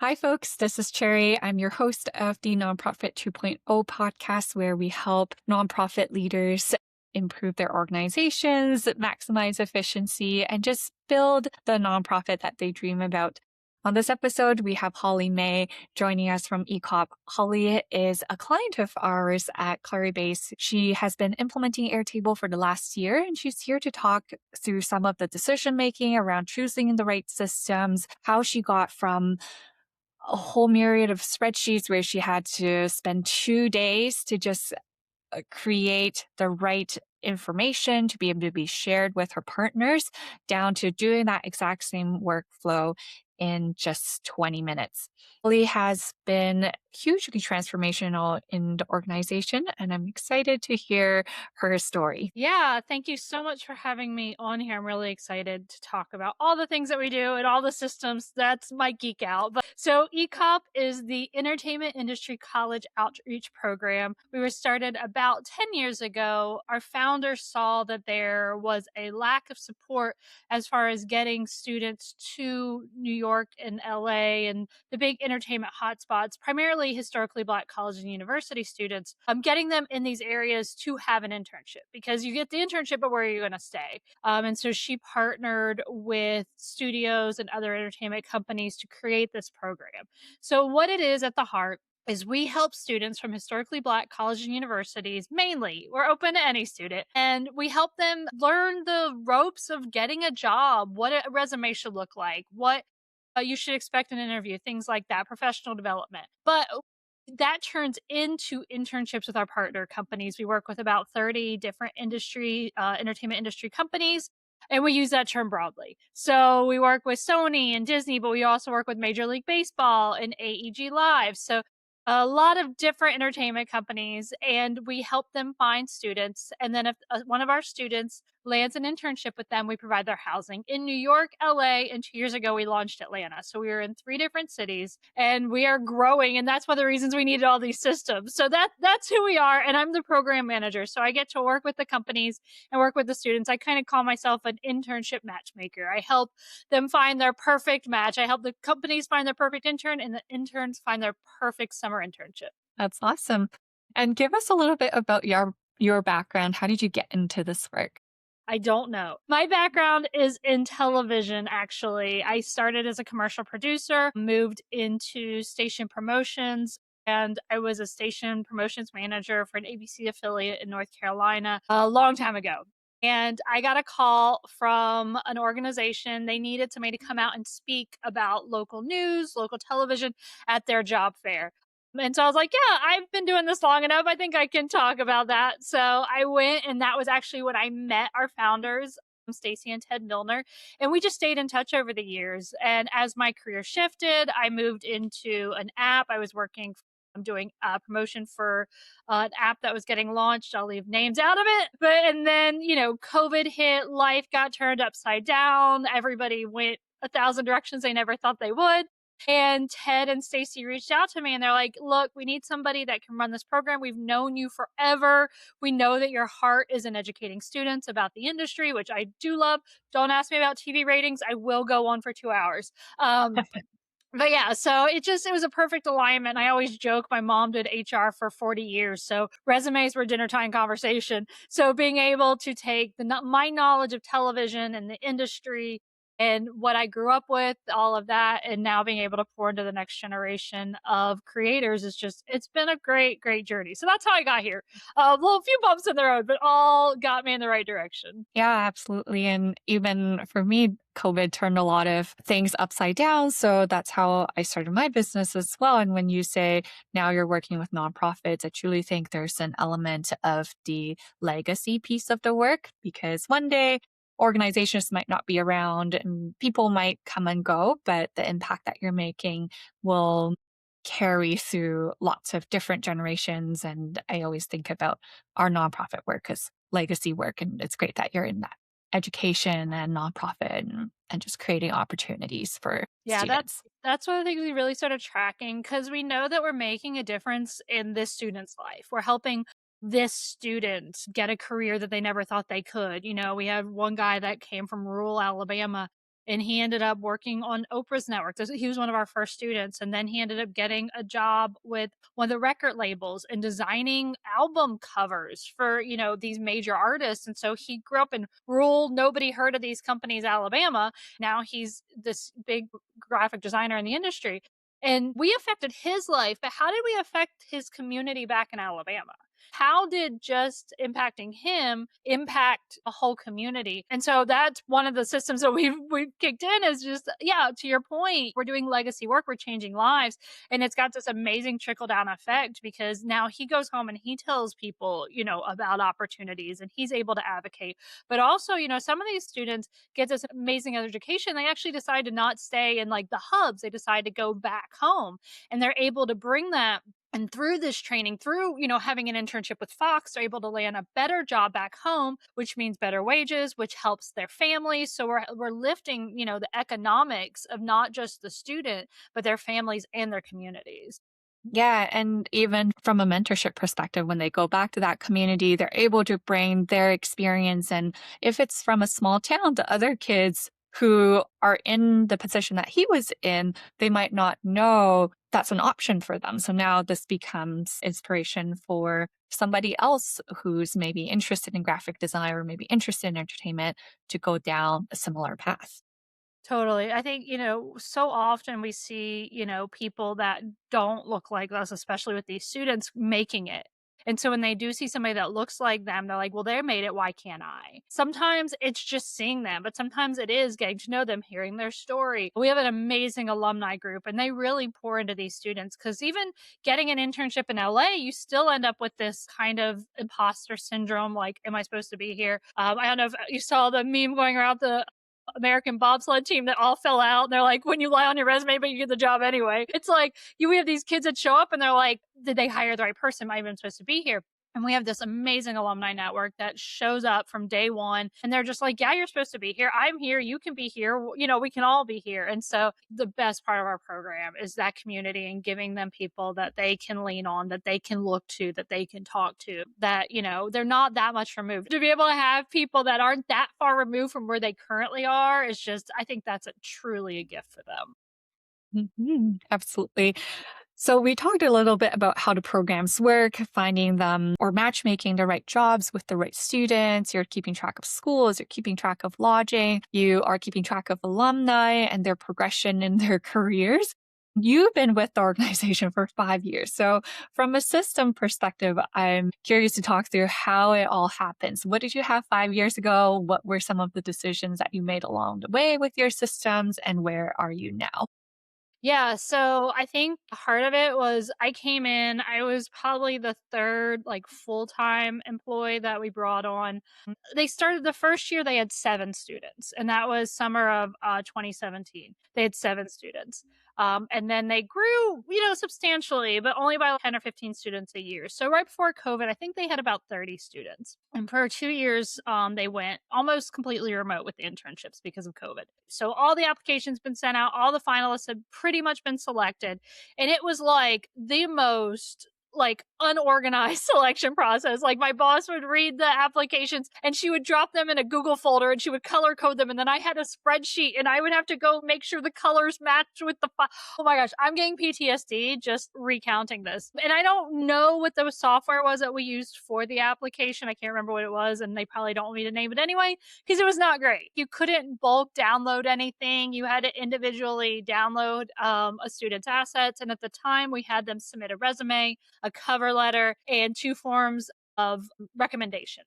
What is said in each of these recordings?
Hi, folks. This is Cherry. I'm your host of the Nonprofit 2.0 podcast, where we help nonprofit leaders improve their organizations, maximize efficiency, and just build the nonprofit that they dream about. On this episode, we have Holly May joining us from ECOP. Holly is a client of ours at Claribase. She has been implementing Airtable for the last year, and she's here to talk through some of the decision making around choosing the right systems, how she got from a whole myriad of spreadsheets where she had to spend 2 days to just create the right information to be able to be shared with her partners, down to doing that exact same workflow in just 20 minutes. Lee has been hugely transformational in the organization, and I'm excited to hear her story. Yeah, thank you so much for having me on here. I'm really excited to talk about all the things that we do and all the systems. That's my geek out. But so ECOP is the Entertainment Industry College Outreach Program. We were started about 10 years ago. Our founders saw that there was a lack of support as far as getting students to New York and LA and the big entertainment hotspots, primarily historically Black college and university students, getting them in these areas to have an internship, because you get the internship, but where are you going to stay? And so she partnered with studios and other entertainment companies to create this program. So, what it is at the heart is we help students from historically Black colleges and universities. Mainly, we're open to any student, and we help them learn the ropes of getting a job, what a resume should look like, what you should expect in an interview, things like that, professional development. But that turns into internships with our partner companies. We work with about 30 different entertainment industry companies, and we use that term broadly. So we work with Sony and Disney, but we also work with Major League Baseball and AEG Live. So a lot of different entertainment companies, and we help them find students. And then if one of our students lands an internship with them, we provide their housing in New York, LA, and 2 years ago we launched Atlanta. So we were in 3 different cities, and we are growing, and that's one of the reasons we needed all these systems. So that's who we are, and I'm the program manager. So I get to work with the companies and work with the students. I kind of call myself an internship matchmaker. I help them find their perfect match. I help the companies find their perfect intern, and the interns find their perfect summer internship. That's awesome. And give us a little bit about your background. How did you get into this work? I don't know. My background is in television, actually. I started as a commercial producer, moved into station promotions, and I was a station promotions manager for an ABC affiliate in North Carolina a long time ago. And I got a call from an organization. They needed somebody to come out and speak about local news, local television at their job fair. And so I was like, yeah, I've been doing this long enough. I think I can talk about that. So I went, and that was actually when I met our founders, Stacy and Ted Milner, and we just stayed in touch over the years. And as my career shifted, I moved into an app. I was working, I'm doing promotion for an app that was getting launched. I'll leave names out of it. But, and then, COVID hit, life got turned upside down. Everybody went a thousand directions they never thought they would. And Ted and Stacy reached out to me, and they're like, look, we need somebody that can run this program. We've known you forever. We know that your heart is in educating students about the industry, which I do love. Don't ask me about TV ratings. I will go on for 2 hours. But yeah, so it was a perfect alignment. I always joke my mom did HR for 40 years. So resumes were dinner time conversation. So being able to take my knowledge of television and the industry and what I grew up with, all of that, and now being able to pour into the next generation of creators it's been a great, great journey. So that's how I got here. Well, a few bumps in the road, but all got me in the right direction. Yeah, absolutely. And even for me, COVID turned a lot of things upside down. So that's how I started my business as well. And when you say now you're working with nonprofits, I truly think there's an element of the legacy piece of the work, because one day organizations might not be around and people might come and go, but the impact that you're making will carry through lots of different generations. And I always think about our nonprofit work as legacy work. And it's great that you're in that education and nonprofit, and just creating opportunities for Yeah, students. that's one of the things we really started tracking, because we know that we're making a difference in this student's life. We're helping this student get a career that they never thought they could. We had one guy that came from rural Alabama, and he ended up working on Oprah's network. He was one of our first students. And then he ended up getting a job with one of the record labels and designing album covers for, these major artists. And so he grew up in rural, nobody heard of these companies, Alabama. Now he's this big graphic designer in the industry. And we affected his life, but how did we affect his community back in Alabama? How did just impacting him impact a whole community? And so that's one of the systems that we've kicked in is just, yeah, to your point, we're doing legacy work, we're changing lives. And it's got this amazing trickle down effect because now he goes home and he tells people, about opportunities and he's able to advocate. But also, some of these students get this amazing education. They actually decide to not stay in like the hubs, they decide to go back home and they're able to bring that, and through this training, through, having an internship with Fox, they're able to land a better job back home, which means better wages, which helps their families. So we're lifting, the economics of not just the student, but their families and their communities. Yeah. And even from a mentorship perspective, when they go back to that community, they're able to bring their experience. And if it's from a small town to other kids who are in the position that he was in, they might not know that's an option for them. So now this becomes inspiration for somebody else who's maybe interested in graphic design or maybe interested in entertainment to go down a similar path. Totally. I think, so often we see, people that don't look like us, especially with these students making it. And so when they do see somebody that looks like them, they're like, well, they made it. Why can't I? Sometimes it's just seeing them, but sometimes it is getting to know them, hearing their story. We have an amazing alumni group and they really pour into these students because even getting an internship in LA, you still end up with this kind of imposter syndrome. Like, am I supposed to be here? I don't know if you saw the meme going around the American bobsled team that all fell out. And they're like, when you lie on your resume, but you get the job anyway. It's like we have these kids that show up and they're like, did they hire the right person? Am I even supposed to be here? And we have this amazing alumni network that shows up from day one. And they're just like, yeah, you're supposed to be here. I'm here. You can be here. We can all be here. And so the best part of our program is that community and giving them people that they can lean on, that they can look to, that they can talk to, that, they're not that much removed. To be able to have people that aren't that far removed from where they currently are is just, I think that's truly a gift for them. Absolutely. So we talked a little bit about how the programs work, finding them or matchmaking the right jobs with the right students. You're keeping track of schools, you're keeping track of lodging, you are keeping track of alumni and their progression in their careers. You've been with the organization for 5 years. So from a system perspective, I'm curious to talk through how it all happens. What did you have 5 years ago? What were some of the decisions that you made along the way with your systems? And where are you now? Yeah, so I think part of it was I came in, I was probably the third like full-time employee that we brought on. They started the first year they had 7 students and that was summer of 2017. They had 7 students. And then they grew, substantially, but only by like 10 or 15 students a year. So right before COVID, I think they had about 30 students. And for 2 years, they went almost completely remote with the internships because of COVID. So all the applications been sent out, all the finalists had pretty much been selected. And it was like the most like unorganized selection process. Like my boss would read the applications and she would drop them in a Google folder and she would color code them. And then I had a spreadsheet and I would have to go make sure the colors matched with the file. Oh my gosh, I'm getting PTSD just recounting this. And I don't know what the software was that we used for the application. I can't remember what it was. And they probably don't want me to name it anyway because it was not great. You couldn't bulk download anything. You had to individually download a student's assets. And at the time, we had them submit a resume, a cover letter, and 2 forms of recommendation.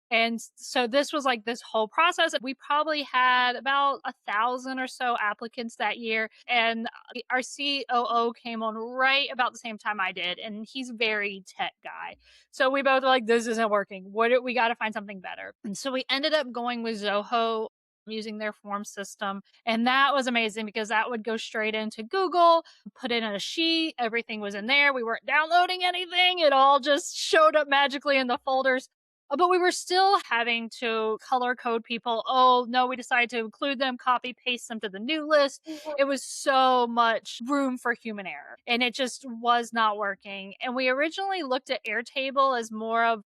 And so this was like this whole process. We probably had about 1,000 or so applicants that year. And our COO came on right about the same time I did. And he's very tech guy. So we both were like, this isn't working. We got to find something better. And so we ended up going with Zoho, using their form system. And that was amazing because that would go straight into Google, put in a sheet, everything was in there. We weren't downloading anything. It all just showed up magically in the folders. But we were still having to color code people. Oh, no, we decided to include them, copy, paste them to the new list. It was so much room for human error and it just was not working. And we originally looked at Airtable as more of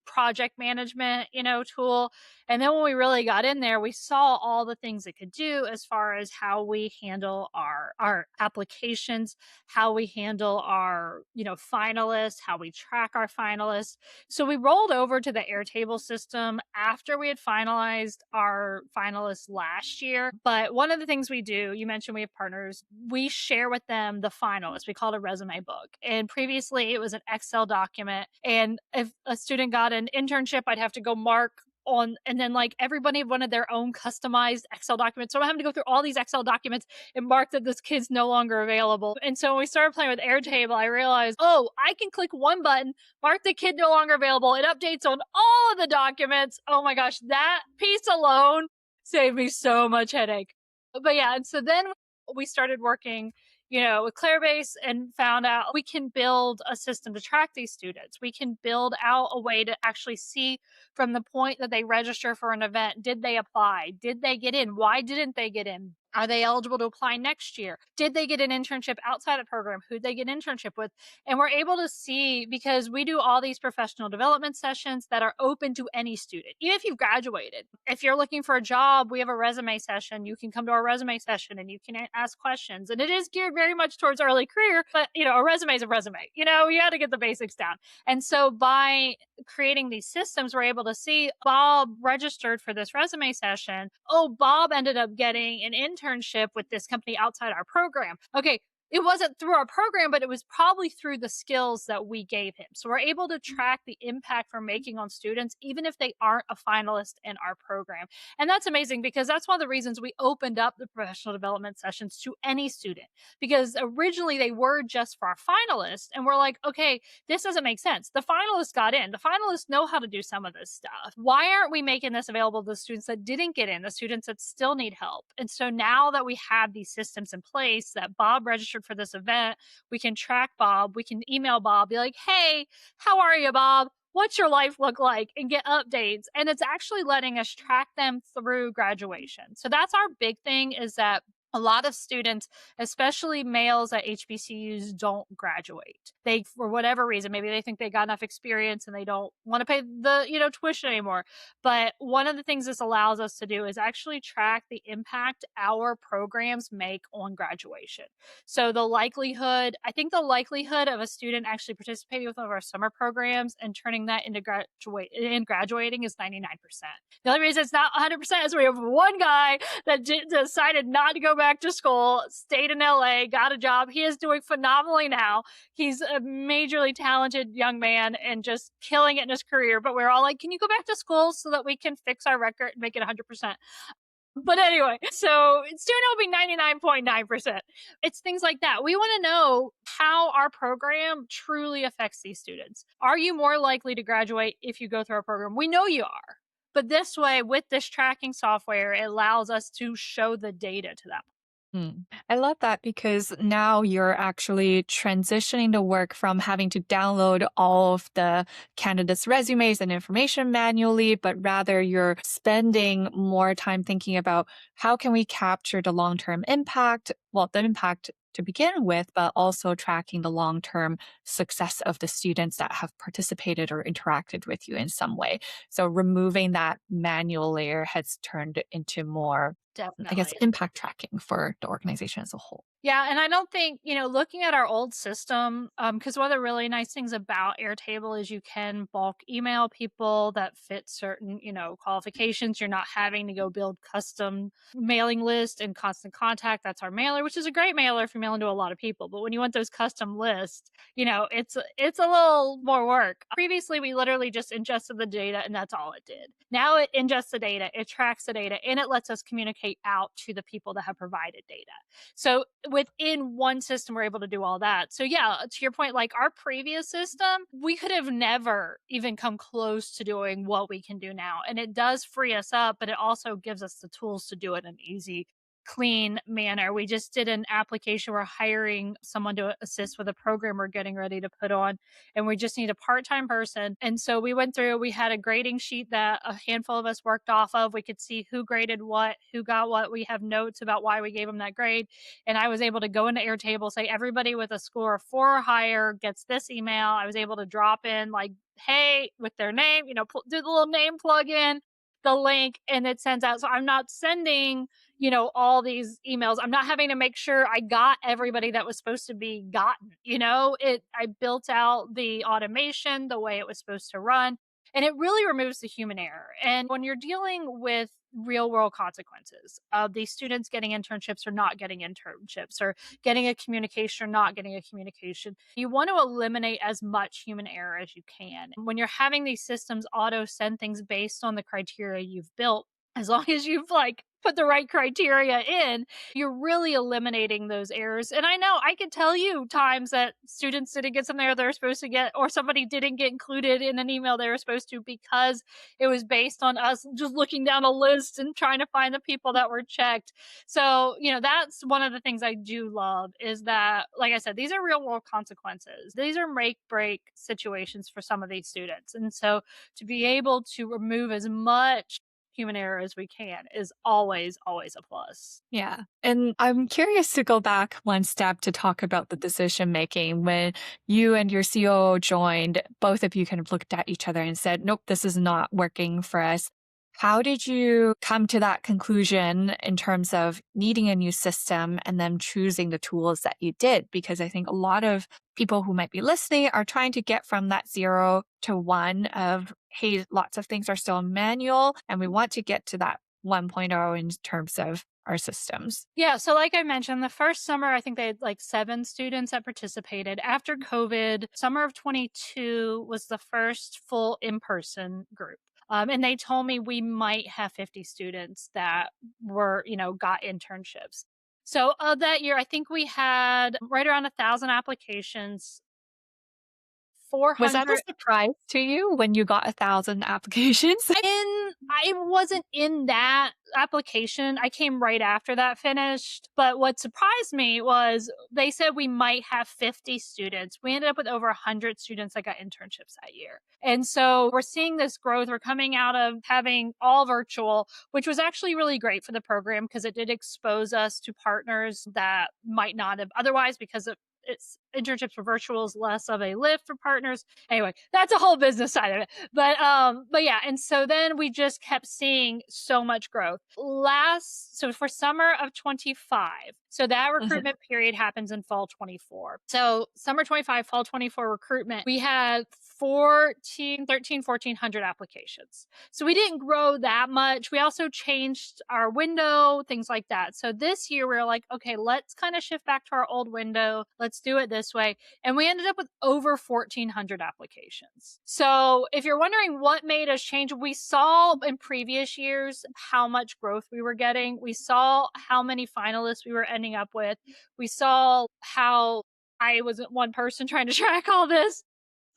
project management, tool. And then when we really got in there, we saw all the things it could do as far as how we handle our applications, how we handle our, finalists, how we track our finalists. So we rolled over to the Airtable system after we had finalized our finalists last year. But one of the things we do, you mentioned we have partners, we share with them the finalists. We call it a resume book. And previously it was an Excel document. And if a student got an internship, I'd have to go mark on, and then like everybody wanted their own customized Excel document. So I'm having to go through all these Excel documents and mark that this kid's no longer available. And so when we started playing with Airtable, I realized, oh, I can click one button, mark the kid no longer available. It updates on all of the documents. Oh my gosh, that piece alone saved me so much headache. But yeah, and so then we started working, with Claribase and found out we can build a system to track these students. We can build out a way to actually see from the point that they register for an event, did they apply? Did they get in? Why didn't they get in? Are they eligible to apply next year? Did they get an internship outside the program? Who'd they get an internship with? And we're able to see, because we do all these professional development sessions that are open to any student, even if you've graduated. If you're looking for a job, we have a resume session. You can come to our resume session and you can ask questions. And it is geared very much towards early career, but a resume is a resume. You got to get the basics down. And so by creating these systems, we're able to see Bob registered for this resume session. Oh, Bob ended up getting an internship with this company outside our program. Okay, it wasn't through our program, but it was probably through the skills that we gave him. So we're able to track the impact we're making on students, even if they aren't a finalist in our program. And that's amazing, because that's one of the reasons we opened up the professional development sessions to any student, because originally they were just for our finalists. And we're like, okay, this doesn't make sense. The finalists got in. The finalists know how to do some of this stuff. Why aren't we making this available to the students that didn't get in, the students that still need help? And so now that we have these systems in place, that Bob registered for this event, we can track Bob, we can email Bob, be like, hey, how are you, Bob? What's your life look like? And get updates. And it's actually letting us track them through graduation. So that's our big thing, is that a lot of students, especially males at HBCUs, don't graduate. They, for whatever reason, maybe they think they got enough experience and they don't want to pay the, tuition anymore. But one of the things this allows us to do is actually track the impact our programs make on graduation. So I think the likelihood of a student actually participating with one of our summer programs and turning that into graduating is 99%. The only reason it's not 100% is we have one guy that decided not to go back to school, stayed in LA, got a job. He is doing phenomenally now. He's a majorly talented young man and just killing it in his career. But we're all like, can you go back to school so that we can fix our record and make it 100%? But anyway, so student will be 99.9%. It's things like that. We want to know how our program truly affects these students. Are you more likely to graduate if you go through our program? We know you are. But this way, with this tracking software, it allows us to show the data to them. I love that, because now you're actually transitioning the work from having to download all of the candidates' resumes and information manually, but rather you're spending more time thinking about how can we capture the long-term impact, the impact to begin with, but also tracking the long-term success of the students that have participated or interacted with you in some way. So removing that manual layer has turned into more, I guess, Definitely. impact tracking for the organization as a whole. Yeah, and I don't think, looking at our old system, because one of the really nice things about Airtable is you can bulk email people that fit certain, qualifications. You're not having to go build custom mailing list and Constant Contact. That's our mailer, which is a great mailer if you're mailing to a lot of people. But when you want those custom lists, it's a little more work. Previously, we literally just ingested the data and that's all it did. Now it ingests the data, it tracks the data, and it lets us communicate out to the people that have provided data. So within one system, we're able to do all that. So yeah, to your point, like our previous system, we could have never even come close to doing what we can do now. And it does free us up, but it also gives us the tools to do it in an easy, clean manner. We just did an application. We're hiring someone to assist with a program we're getting ready to put on, and we just need a part-time person. And so we went through, we had a grading sheet that a handful of us worked off of. We could see who graded what, who got what. We have notes about why we gave them that grade. And I was able to go into Airtable, say everybody with a score of 4 or higher gets this email. I was able to drop in like, hey, with their name, do the little name plug in, the link, and it sends out. So I'm not sending all these emails. I'm not having to make sure I got everybody that was supposed to be gotten. I built out the automation the way it was supposed to run, and it really removes the human error. And when you're dealing with real world consequences of these students getting internships or not getting internships, or getting a communication or not getting a communication, you want to eliminate as much human error as you can. When you're having these systems auto send things based on the criteria you've built, as long as you've put the right criteria in, you're really eliminating those errors. And I know I can tell you times that students didn't get something they're supposed to get, or somebody didn't get included in an email they were supposed to, because it was based on us just looking down a list and trying to find the people that were checked. So, that's one of the things I do love, is that, like I said, these are real world consequences. These are make break situations for some of these students. And so to be able to remove as much human error as we can is always, always a plus. Yeah. And I'm curious to go back one step to talk about the decision making. When you and your COO joined, both of you kind of looked at each other and said, nope, this is not working for us. How did you come to that conclusion in terms of needing a new system and then choosing the tools that you did? Because I think a lot of people who might be listening are trying to get from that 0 to 1 of, hey, lots of things are still manual and we want to get to that 1.0 in terms of our systems. Yeah. So, like I mentioned, the first summer, I think they had 7 students that participated. After COVID, summer of 22 was the first full in person group. And they told me we might have 50 students that were, got internships. So, that year, I think we had right around 1,000 applications. Was that a 400. surprise to you when you got 1,000 applications? I wasn't in that application. I came right after that finished. But what surprised me was they said we might have 50 students. We ended up with over 100 students that got internships that year. And so we're seeing this growth. We're coming out of having all virtual, which was actually really great for the program because it did expose us to partners that might not have otherwise, because it's internships for virtual is less of a lift for partners. Anyway, that's a whole business side of it. But yeah, and so then we just kept seeing so much growth. So for summer of 25, so that recruitment period happens in fall 24. So summer 25, fall 24 recruitment, we had 1,400 applications. So we didn't grow that much. We also changed our window, things like that. So this year we were like, okay, let's kind of shift back to our old window. Let's do it this way. And we ended up with over 1,400 applications. So if you're wondering what made us change, we saw in previous years how much growth we were getting. We saw how many finalists we were ending up with. We saw how I wasn't one person trying to track all this.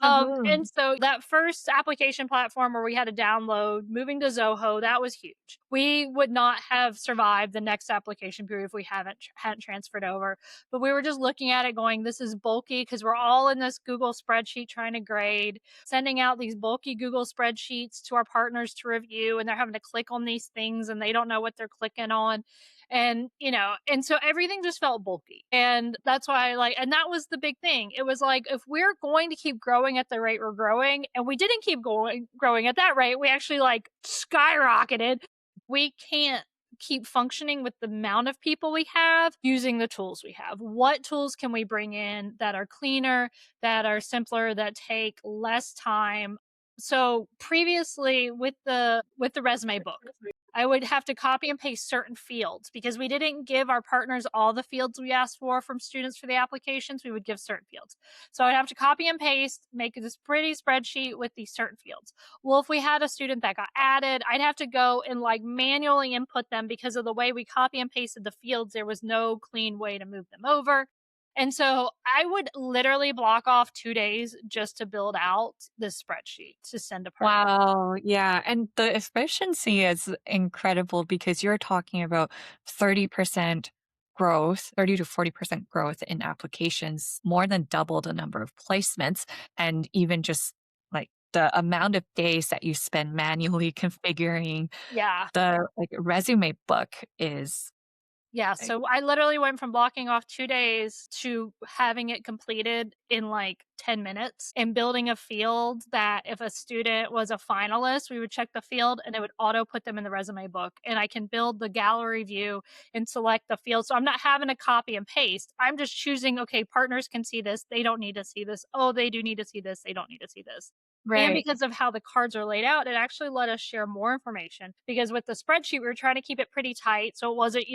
And so that first application platform where we had to download, moving to Zoho, that was huge. We would not have survived the next application period if we hadn't transferred over. But we were just looking at it going, this is bulky, because we're all in this Google spreadsheet trying to grade, sending out these bulky Google spreadsheets to our partners to review, and they're having to click on these things and they don't know what they're clicking on. And, and so everything just felt bulky. And that's why and that was the big thing. It was like, if we're going to keep growing at the rate we're growing, and we didn't keep growing at that rate, we actually skyrocketed. We can't keep functioning with the amount of people we have using the tools we have. What tools can we bring in that are cleaner, that are simpler, that take less time? So previously with the resume book, I would have to copy and paste certain fields because we didn't give our partners all the fields we asked for from students for the applications. We would give certain fields. So I'd have to copy and paste, make this pretty spreadsheet with these certain fields. Well, if we had a student that got added, I'd have to go and manually input them because of the way we copy and pasted the fields. There was no clean way to move them over. And so I would literally block off 2 days just to build out this spreadsheet to send to partners. Wow, yeah, and the efficiency is incredible because you're talking about 30% growth, 30 to 40% growth in applications, more than double the number of placements, and even just, like, the amount of days that you spend manually configuring Yeah. the, like, resume book is, Yeah, like so I literally went from blocking off 2 days to having it completed in, like, 10 minutes and building a field that if a student was a finalist, we would check the field and it would auto put them in the resume book, and I can build the gallery view and select the field, so I'm not having to copy and paste. I'm just choosing, "Okay, partners can see this, they don't need to see this. Oh, they do need to see this, they don't need to see this." And Right. because of how the cards are laid out, it actually let us share more information because with the spreadsheet, we were trying to keep it pretty tight so it wasn't,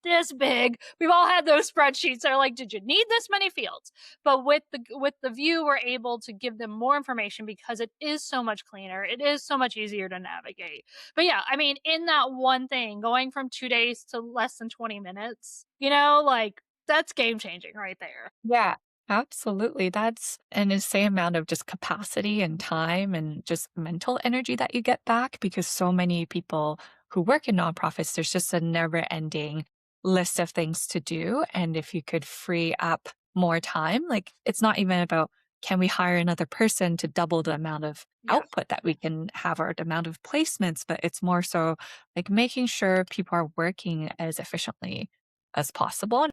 this big. We've all had those spreadsheets. They're like, did you need this many fields? But with the view, we're able to give them more information because it is so much cleaner. It is so much easier to navigate. But yeah, I mean, in that one thing, going from 2 days to less than 20 minutes, like that's game changing right there. Yeah, absolutely. That's an insane amount of just capacity and time and just mental energy that you get back because so many people who work in nonprofits, there's just a never ending list of things to do. And if you could free up more time, like it's not even about can we hire another person to double the amount of Yeah. output that we can have or the amount of placements, but it's more so like making sure people are working as efficiently as possible,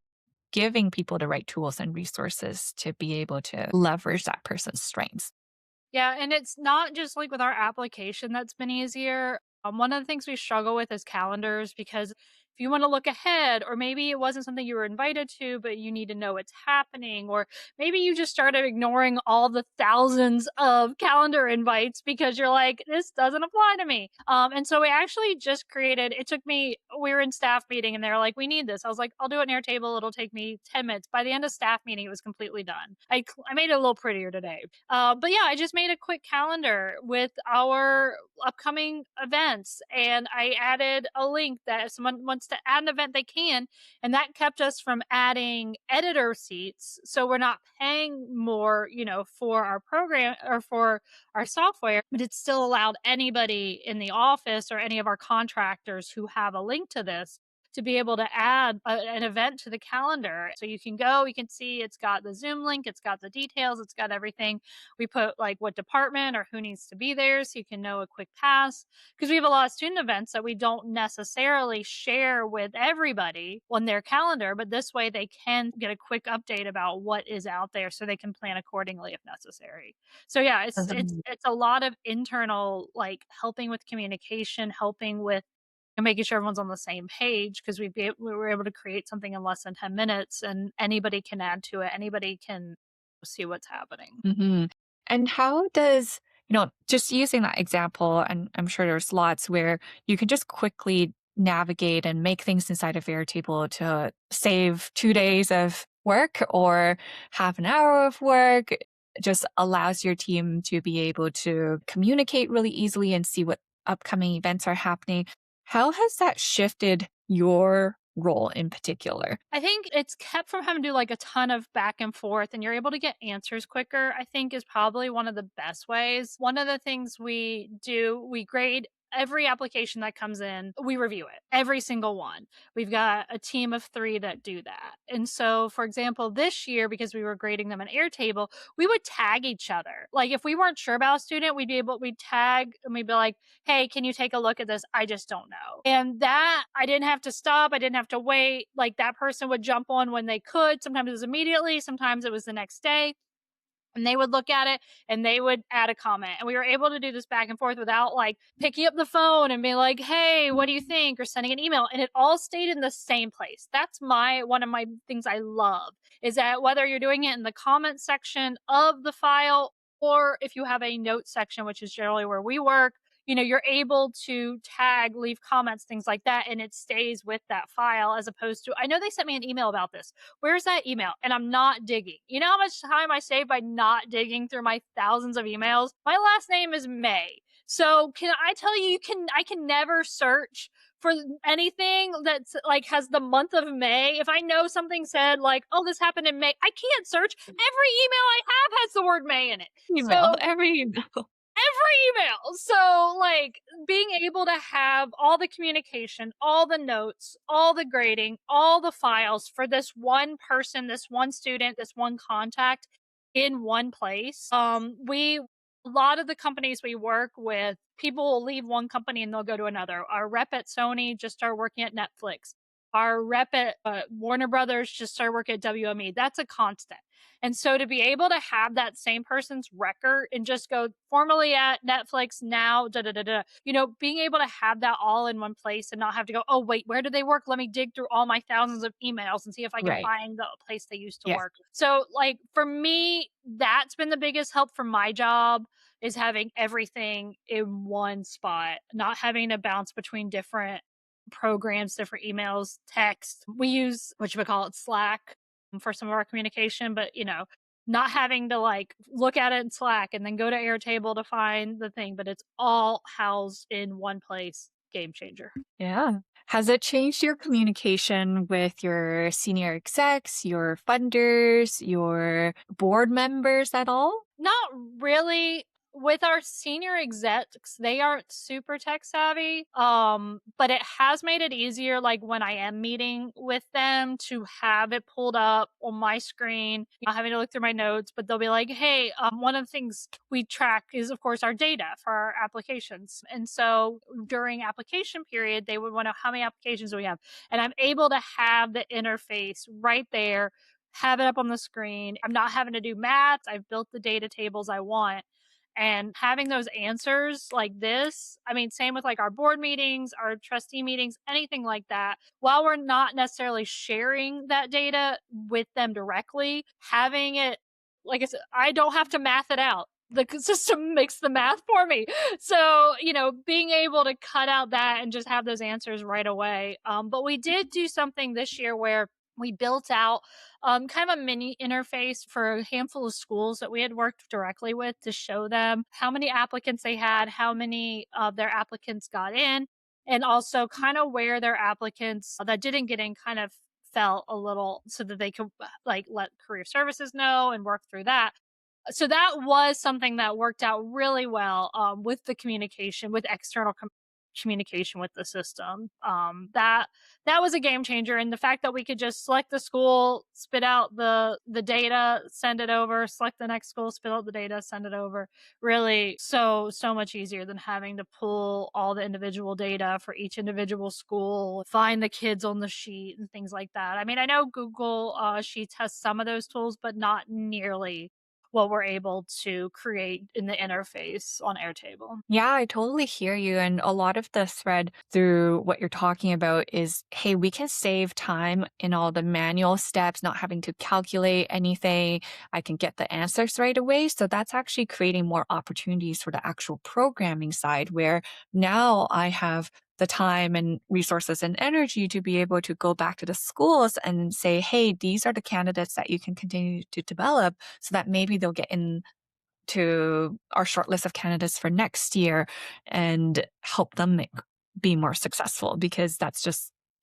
giving people the right tools and resources to be able to leverage that person's strengths. Yeah, and it's not just like with our application that's been easier. One of the things we struggle with is calendars because if you want to look ahead, or maybe it wasn't something you were invited to, but you need to know what's happening, or maybe you just started ignoring all the thousands of calendar invites because you're like, this doesn't apply to me. And so we actually just created, it took me, we were in staff meeting and they were like, we need this. I was like, I'll do it in Airtable. It'll take me 10 minutes. By the end of staff meeting, it was completely done. I made it a little prettier today, but yeah, I just made a quick calendar with our upcoming events and I added a link that if someone wants to add an event, they can. And that kept us from adding editor seats. So we're not paying more, for our program or for our software, but it still allowed anybody in the office or any of our contractors who have a link to this to be able to add an event to the calendar. So you can go, you can see it's got the Zoom link, it's got the details, it's got everything. We put like what department or who needs to be there so you can know a quick pass. Because we have a lot of student events that we don't necessarily share with everybody on their calendar, but this way they can get a quick update about what is out there so they can plan accordingly if necessary. So yeah, it's a lot of internal like helping with communication, helping with and making sure everyone's on the same page because we were able to create something in less than 10 minutes and anybody can add to it. Anybody can see what's happening. Mhm. And how does, just using that example, and I'm sure there's lots where you can just quickly navigate and make things inside of Airtable to save 2 days of work or half an hour of work. It just allows your team to be able to communicate really easily and see what upcoming events are happening. How has that shifted your role in particular? I think it's kept from having to do like a ton of back and forth and you're able to get answers quicker, I think is probably one of the best ways. One of the things we do, we grade every application that comes in, we review it, every single one. We've got a team of 3 that do that. And so, for example, this year, because we were grading them in Airtable, we would tag each other. Like if we weren't sure about a student, we'd tag and we'd be like, hey, can you take a look at this? I just don't know. And that I didn't have to stop. I didn't have to wait. Like that person would jump on when they could. Sometimes it was immediately, sometimes it was the next day. And they would look at it and they would add a comment. And we were able to do this back and forth without like picking up the phone and being like, hey, what do you think? Or sending an email. And it all stayed in the same place. That's one of my things I love is that whether you're doing it in the comment section of the file or if you have a note section, which is generally where we work, you're able to tag, leave comments, things like that, and it stays with that file as opposed to, I know they sent me an email about this. Where's that email? And I'm not digging. You know how much time I save by not digging through my thousands of emails? My last name is May. So can I tell you, I can never search for anything that's like has the month of May, if I know something said like, oh, this happened in May, I can't search. Every email I have has the word May in it. Email, So every email. every email. So, like, being able to have all the communication, all the notes, all the grading, all the files for this one person, this one student, this one contact in one place. A lot of the companies we work with, people will leave one company and they'll go to another. Our rep at Sony just started working at Netflix. Our rep at Warner Brothers just started working at WME. That's a constant. And so to be able to have that same person's record and just go formerly at Netflix, now, da da da da, being able to have that all in one place and not have to go, oh, wait, where do they work? Let me dig through all my thousands of emails and see if I can Right. find the place they used to Yes. work. So, like, for me, that's been the biggest help for my job is having everything in one spot, not having to bounce between different programs, different emails, text. We use what you would call it Slack for some of our communication, but not having to like look at it in Slack and then go to Airtable to find the thing, but it's all housed in one place. Game changer. Yeah. Has it changed your communication with your senior execs, your funders, your board members at all? Not really. With our senior execs, they aren't super tech savvy. But it has made it easier, like when I am meeting with them, to have it pulled up on my screen, not having to look through my notes, but they'll be like, hey, one of the things we track is of course our data for our applications. And so during application period, they would want to know how many applications do we have. And I'm able to have the interface right there, have it up on the screen. I'm not having to do math. I've built the data tables I want. And having those answers like this, I mean, same with like our board meetings, our trustee meetings, anything like that. While we're not necessarily sharing that data with them directly, having it, like I said, I don't have to math it out. The system makes the math for me. So, being able to cut out that and just have those answers right away. But we did do something this year where we built out kind of a mini interface for a handful of schools that we had worked directly with to show them how many applicants they had, how many of their applicants got in, and also kind of where their applicants that didn't get in kind of fell a little so that they could like let career services know and work through that. So that was something that worked out really well with the communication with external communication with the system. That was a game changer, and the fact that we could just select the school, spit out the data, send it over, select the next school, spit out the data, send it over, really so much easier than having to pull all the individual data for each individual school, find the kids on the sheet and things like that. I mean, I know Google Sheets has some of those tools, but not nearly what we're able to create in the interface on Airtable. Yeah, I totally hear you. And a lot of the thread through what you're talking about is, hey, we can save time in all the manual steps, not having to calculate anything. I can get the answers right away. So that's actually creating more opportunities for the actual programming side, where now I have the time and resources and energy to be able to go back to the schools and say, hey, these are the candidates that you can continue to develop so that maybe they'll get in to our short list of candidates for next year and help them be more successful, because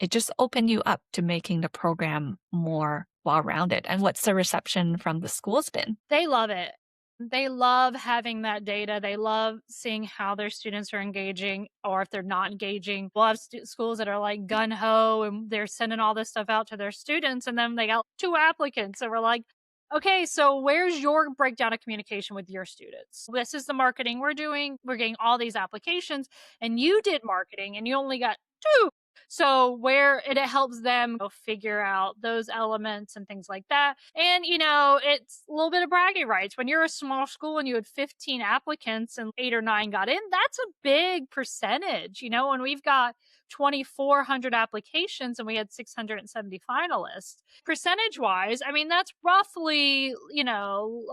it just opened you up to making the program more well-rounded. And what's the reception from the schools been? They love it. They love having that data. They love seeing how their students are engaging or if they're not engaging. We'll have schools that are like gun ho and they're sending all this stuff out to their students, and then they got two applicants. And we're like, okay, so where's your breakdown of communication with your students? This is the marketing we're doing. We're getting all these applications, and you did marketing and you only got two. So where it helps them figure out those elements and things like that. And, it's a little bit of bragging rights. When you're a small school and you had 15 applicants and 8 or 9 got in, that's a big percentage. When we've got 2,400 applications and we had 670 finalists. Percentage wise, I mean, that's roughly,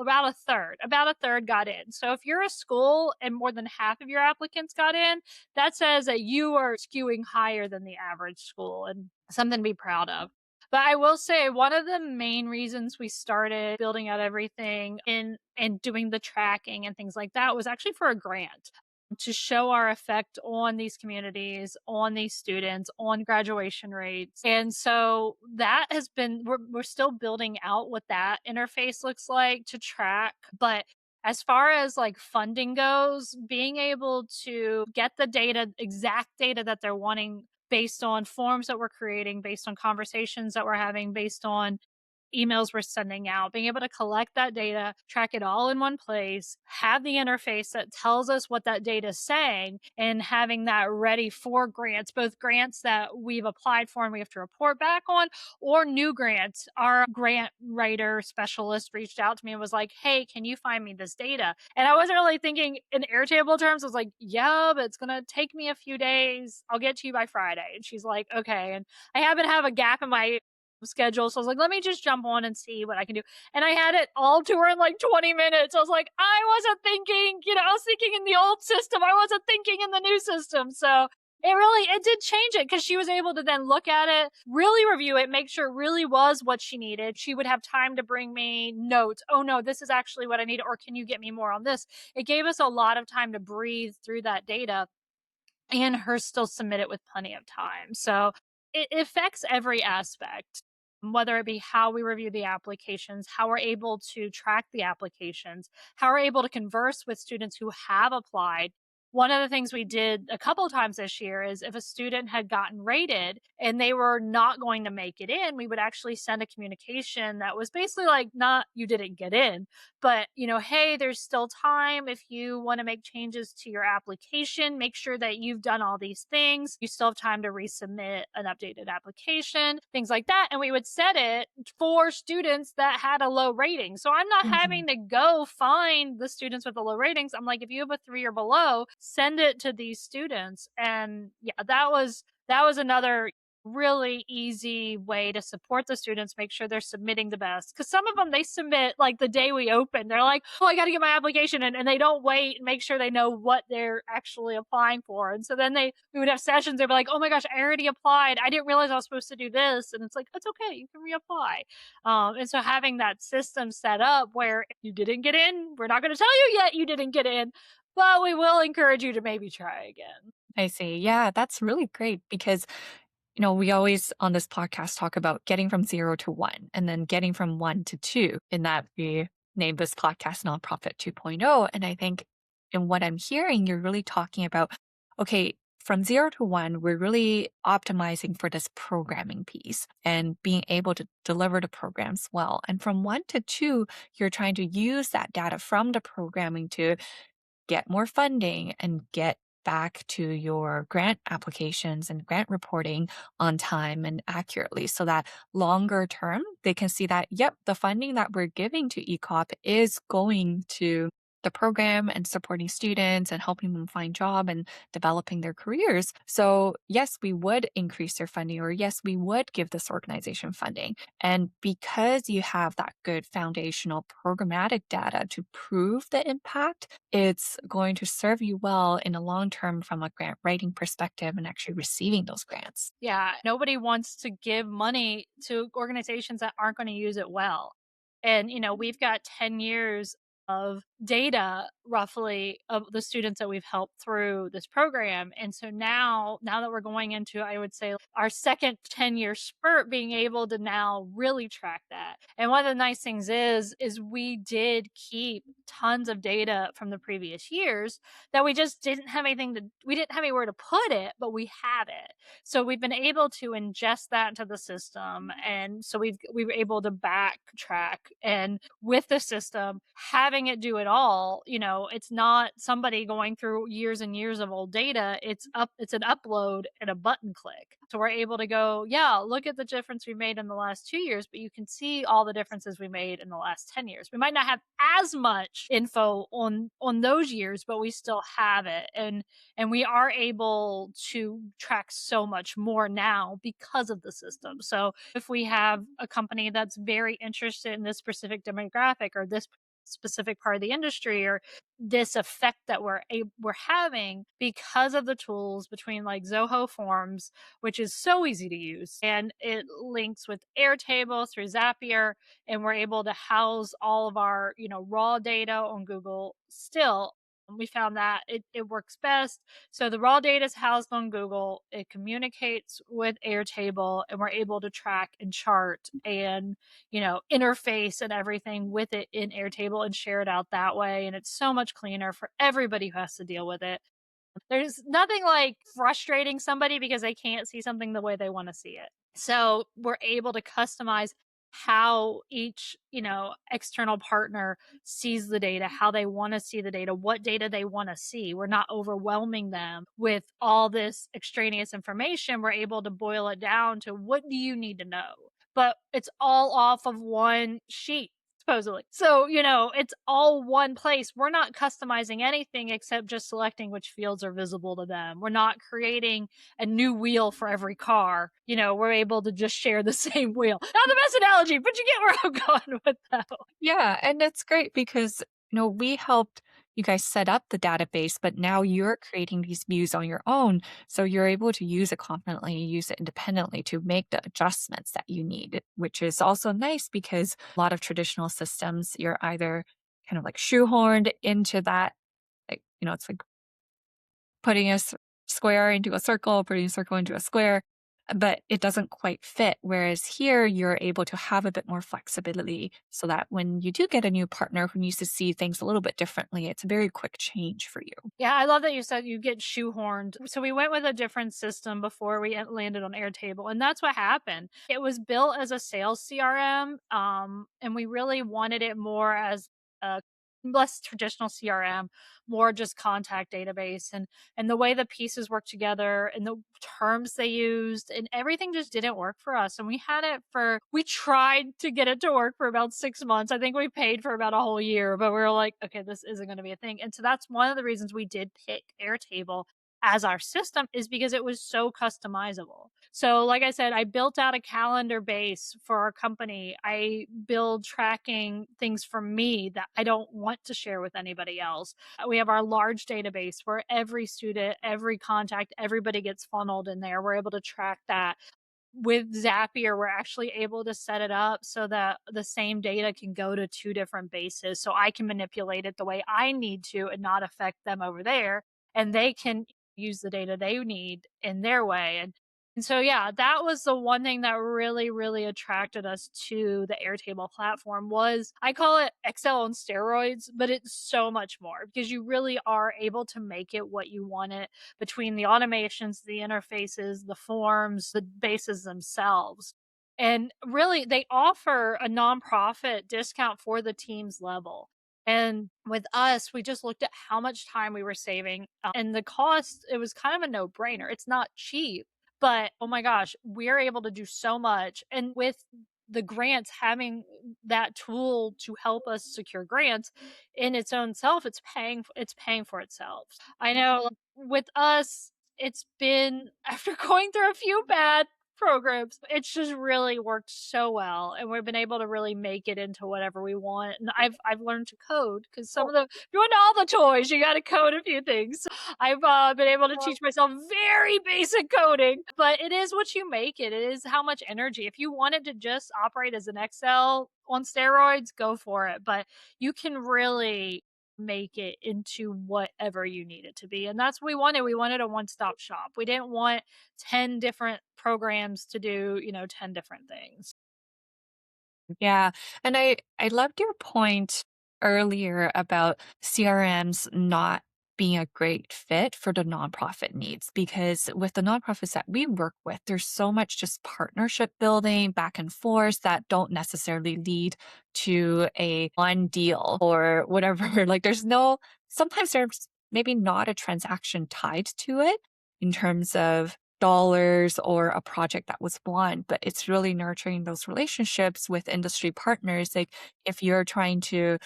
about a third. About a third got in. So if you're a school and more than half of your applicants got in, that says that you are skewing higher than the average school, and something to be proud of. But I will say one of the main reasons we started building out everything and doing the tracking and things like that was actually for a grant. to show our effect on these communities, on these students, on graduation rates. And so that has been, we're still building out what that interface looks like to track. But as far as like funding goes, being able to get the data, exact data that they're wanting based on forms that we're creating, based on conversations that we're having, based on emails we're sending out, being able to collect that data, track it all in one place, have the interface that tells us what that data is saying, and having that ready for grants, both grants that we've applied for and we have to report back on, or new grants. Our grant writer specialist reached out to me and was like, hey, can you find me this data? And I wasn't really thinking in Airtable terms. I was like, yeah, but it's going to take me a few days. I'll get to you by Friday. And she's like, okay. And I happen to have a gap in my schedule. So I was like, let me just jump on and see what I can do. And I had it all to her in like 20 minutes. I was like, I wasn't thinking, I was thinking in the old system. I wasn't thinking in the new system. So it did change it because she was able to then look at it, really review it, make sure it really was what she needed. She would have time to bring me notes. Oh no, this is actually what I need. Or can you get me more on this? It gave us a lot of time to breathe through that data and her still submit it with plenty of time. So it affects every aspect, whether it be how we review the applications, how we're able to track the applications, how we're able to converse with students who have applied. One of the things we did a couple of times this year is if a student had gotten rated and they were not going to make it in, we would actually send a communication that was basically like, not you didn't get in, but hey, there's still time. If you want to make changes to your application, make sure that you've done all these things. You still have time to resubmit an updated application, things like that. And we would set it for students that had a low rating. So I'm not Mhm. having to go find the students with the low ratings. I'm like, if you have a 3 or below, send it to these students. And yeah, that was another really easy way to support the students, make sure they're submitting the best. Because some of them, they submit like the day we open. They're like, oh, I got to get my application in. And they don't wait and make sure they know what they're actually applying for. And so then we would have sessions. They'd be like, oh my gosh, I already applied. I didn't realize I was supposed to do this. And it's like, it's okay. You can reapply. And so having that system set up where if you didn't get in, we're not going to tell you yet you didn't get in, but we will encourage you to maybe try again. I see. Yeah, that's really great because we always on this podcast talk about getting from 0 to 1 and then getting from 1 to 2 in that we named this podcast Nonprofit 2.0. And I think in what I'm hearing, you're really talking about, okay, from 0 to 1, we're really optimizing for this programming piece and being able to deliver the programs well. And from 1 to 2, you're trying to use that data from the programming to get more funding and get back to your grant applications and grant reporting on time and accurately so that longer term they can see that, yep, the funding that we're giving to ECOP is going to the program and supporting students and helping them find job and developing their careers. So yes, we would increase their funding, or yes, we would give this organization funding. And because you have that good foundational programmatic data to prove the impact, it's going to serve you well in the long term from a grant writing perspective and actually receiving those grants. Yeah, nobody wants to give money to organizations that aren't going to use it well. And, we've got 10 years of data roughly of the students that we've helped through this program. And so now that we're going into, I would say, our second 10-year spurt, being able to now really track that. And one of the nice things is we did keep tons of data from the previous years that we just we didn't have anywhere to put it, but we had it. So we've been able to ingest that into the system. And so we were able to backtrack, and with the system, having it do it all, it's not somebody going through years and years of old data. It's an upload and a button click. So we're able to go, yeah, look at the difference we made in the last 2 years, but you can see all the differences we made in the last 10 years. We might not have as much info on those years, but we still have it. And we are able to track so much more now because of the system. So if we have a company that's very interested in this specific demographic or this specific part of the industry, or this effect that we're having because of the tools between like Zoho Forms, which is so easy to use, and it links with Airtable through Zapier, and we're able to house all of our raw data on Google still We found that it works best. So the raw data is housed on Google. It communicates with Airtable, and we're able to track and chart and, interface and everything with it in Airtable and share it out that way. And it's so much cleaner for everybody who has to deal with it. There's nothing like frustrating somebody because they can't see something the way they want to see it. So we're able to customize how each, external partner sees the data, how they want to see the data, what data they want to see. We're not overwhelming them with all this extraneous information. We're able to boil it down to what do you need to know? But it's all off of one sheet supposedly. So, it's all one place. We're not customizing anything except just selecting which fields are visible to them. We're not creating a new wheel for every car. We're able to just share the same wheel. Not the best analogy, but you get where I'm going with that. Yeah, and it's great because, we helped you guys set up the database, but now you're creating these views on your own. So you're able to use it confidently, use it independently to make the adjustments that you need, which is also nice because a lot of traditional systems, you're either kind of like shoehorned into that, like, it's like putting square into a circle, putting a circle into a square, but it doesn't quite fit. Whereas here, you're able to have a bit more flexibility so that when you do get a new partner who needs to see things a little bit differently, it's a very quick change for you. Yeah, I love that you said you get shoehorned. So we went with a different system before we landed on Airtable, and that's what happened. It was built as a sales CRM, and we really wanted it more as a less traditional CRM, more just contact database, and the way the pieces work together and the terms they used and everything just didn't work for us. And we tried to get it to work for about 6 months. I think we paid for about a whole year, but we were like, okay, this isn't going to be a thing. And so that's one of the reasons we did pick Airtable as our system, is because it was so customizable. So, like I said, I built out a calendar base for our company. I build tracking things for me that I don't want to share with anybody else. We have our large database where every student, every contact, everybody gets funneled in there. We're able to track that. With Zapier, we're actually able to set it up so that the same data can go to two different bases. So I can manipulate it the way I need to and not affect them over there. And they can use the data they need in their way. And so, yeah, that was the one thing that really, really attracted us to the Airtable platform. Was I call it Excel on steroids, but it's so much more because you really are able to make it what you want it, between the automations, the interfaces, the forms, the bases themselves. And really, they offer a nonprofit discount for the team's level. And with us, we just looked at how much time we were saving, and the cost. It was kind of a no brainer. It's not cheap, but oh my gosh, we're able to do so much. And with the grants, having that tool to help us secure grants in its own self, it's paying for itself. I know with us, it's been after going through a few bad programs, it's just really worked so well, and we've been able to really make it into whatever we want. And I've learned to code because some of the if you want all the toys, you got to code a few things. I've been able to teach myself very basic coding, but it is what you make it. It is how much energy. If you wanted to just operate as an Excel on steroids, go for it. But you can really make it into whatever you need it to be. And that's what we wanted. We wanted a one stop shop. We didn't want 10 different programs to do, 10 different things. Yeah. And I loved your point earlier about CRMs not being a great fit for the nonprofit needs because with the nonprofits that we work with, there's so much just partnership building back and forth that don't necessarily lead to a one deal or whatever. Like sometimes there's maybe not a transaction tied to it in terms of dollars or a project that was won, but it's really nurturing those relationships with industry partners. Like if you're trying to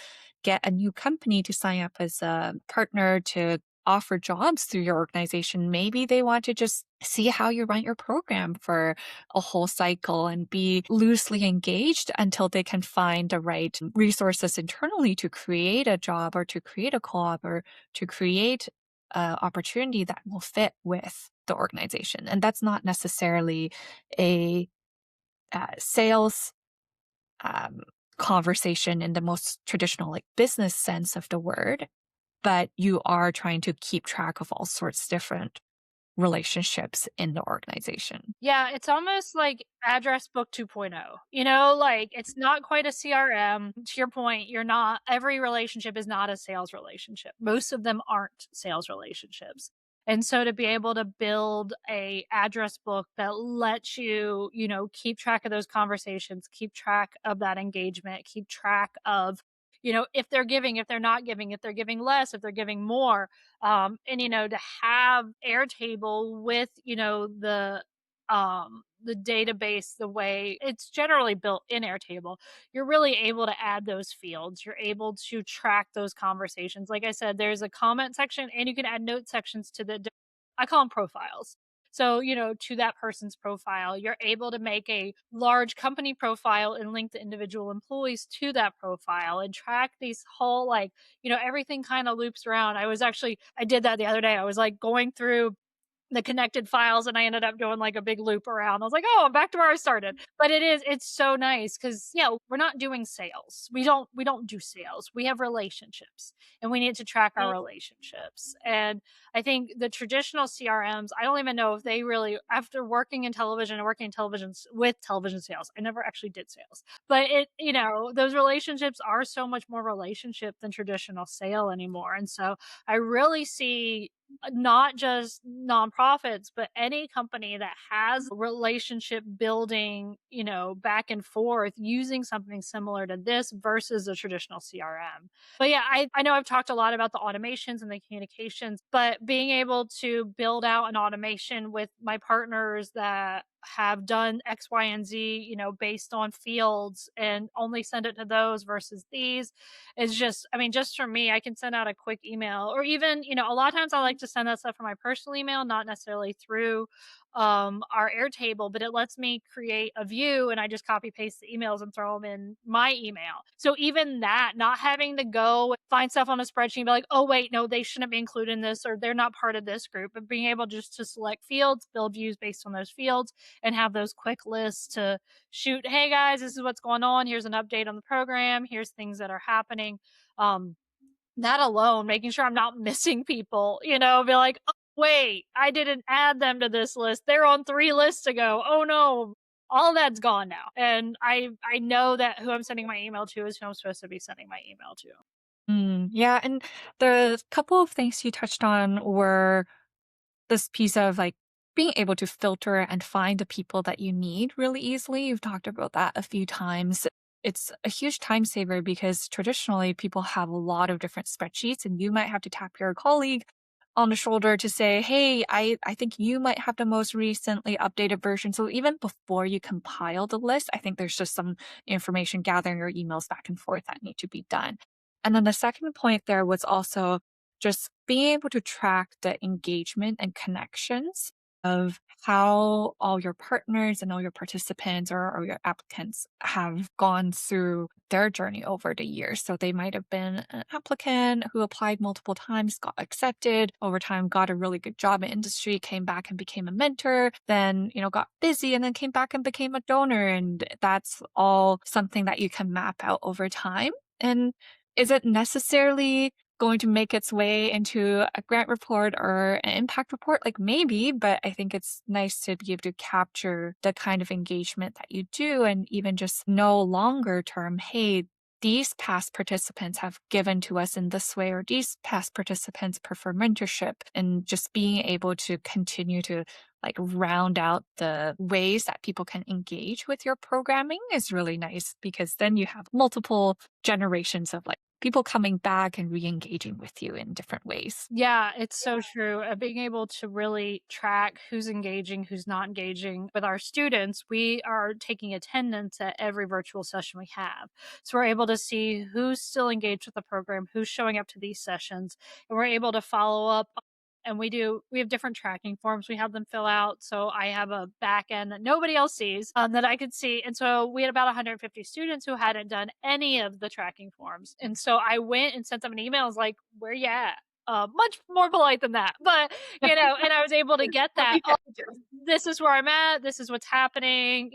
get a new company to sign up as a partner to offer jobs through your organization, maybe they want to just see how you run your program for a whole cycle and be loosely engaged until they can find the right resources internally to create a job or to create a co-op or to create an opportunity that will fit with the organization. And that's not necessarily a sales um, conversation in the most traditional like business sense of the word. but you are trying to keep track of all sorts of different relationships in the organization. Yeah, it's almost like address book 2.0. Like it's not quite a CRM. To your point, you're not every relationship is not a sales relationship. Most of them aren't sales relationships. And so to be able to build a address book that lets you, keep track of those conversations, keep track of that engagement, keep track of, if they're giving, if they're not giving, if they're giving less, if they're giving more, and to have Airtable with the database, the way it's generally built in Airtable, you're really able to add those fields. You're able to track those conversations. Like I said, there's a comment section and you can add note sections to I call them profiles. So, to that person's profile, you're able to make a large company profile and link the individual employees to that profile and track these whole, like, everything kind of loops around. I did that the other day. I was like going through the connected files and I ended up doing like a big loop around. I was like, "Oh, I'm back to where I started." But it's so nice cuz we're not doing sales. We don't do sales. We have relationships and we need to track our relationships. And I think the traditional CRMs, I don't even know if they really, after working in television and working in television with television sales, I never actually did sales. But those relationships are so much more relationship than traditional sale anymore. And so I really see not just nonprofits, but any company that has relationship building, back and forth using something similar to this versus a traditional CRM. But yeah, I know I've talked a lot about the automations and the communications, but being able to build out an automation with my partners that have done X, Y, and Z, based on fields and only send it to those versus these is just, I mean, just for me, I can send out a quick email or even, a lot of times I like to send that stuff from my personal email, not necessarily through our Airtable, but it lets me create a view and I just copy paste the emails and throw them in my email. So even that, not having to go find stuff on a spreadsheet and be like, oh, wait, no, they shouldn't be included in this or they're not part of this group, but being able just to select fields, build views based on those fields and have those quick lists to shoot, hey guys, this is what's going on. Here's an update on the program. Here's things that are happening. Um, that alone, making sure I'm not missing people, be like, oh, wait, I didn't add them to this list. They're on 3 lists ago. Oh no. All that's gone now. And I know that who I'm sending my email to is who I'm supposed to be sending my email to. Yeah, and the couple of things you touched on were this piece of like being able to filter and find the people that you need really easily. You've talked about that a few times. It's a huge time saver because traditionally people have a lot of different spreadsheets and you might have to tap your colleague on the shoulder to say, hey, I think you might have the most recently updated version. So even before you compile the list, I think there's just some information gathering your emails back and forth that need to be done. And then the second point there was also just being able to track the engagement and connections of how all your partners and all your participants or your applicants have gone through their journey over the years. So they might have been an applicant who applied multiple times, got accepted, over time got a really good job in industry, came back and became a mentor, then, got busy and then came back and became a donor. And that's all something that you can map out over time. And is it necessarily going to make its way into a grant report or an impact report? Like maybe, but I think it's nice to be able to capture the kind of engagement that you do and even just know longer term, hey, these past participants have given to us in this way, or these past participants prefer mentorship, and just being able to continue to like round out the ways that people can engage with your programming is really nice because then you have multiple generations of like people coming back and re-engaging with you in different ways. Yeah, it's so true. Being able to really track who's engaging, who's not engaging with our students, we are taking attendance at every virtual session we have. So we're able to see who's still engaged with the program, who's showing up to these sessions, and we're able to follow up. And we have different tracking forms we have them fill out. So I have a back end that nobody else sees that I could see. And so we had about 150 students who hadn't done any of the tracking forms. And so I went and sent them an email. I was like, where you at? Much more polite than that, but and I was able to get What that. we have to do. this is where I'm at, this is what's happening,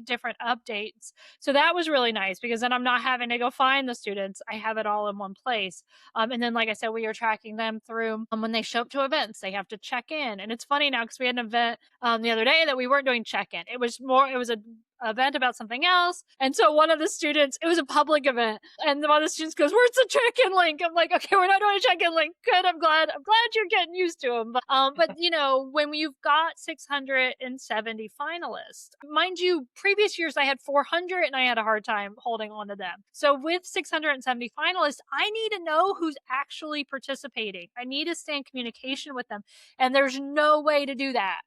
different updates. So that was really nice because then I'm not having to go find the students. I have it all in one place. And then, like I said, we are tracking them through when they show up to events, they have to check in. And it's funny now because we had an event the other day that we weren't doing check in. It was a event about something else. And so one of the students, it was a public event, and one of the students goes, "Where's the check-in link?" I'm like, "Okay, we're not doing a check-in link. Good. I'm glad you're getting used to them." But when you've got 670 finalists, mind you, previous years I had 400 and I had a hard time holding on to them. So with 670 finalists, I need to know who's actually participating. I need to stay in communication with them. And there's no way to do that.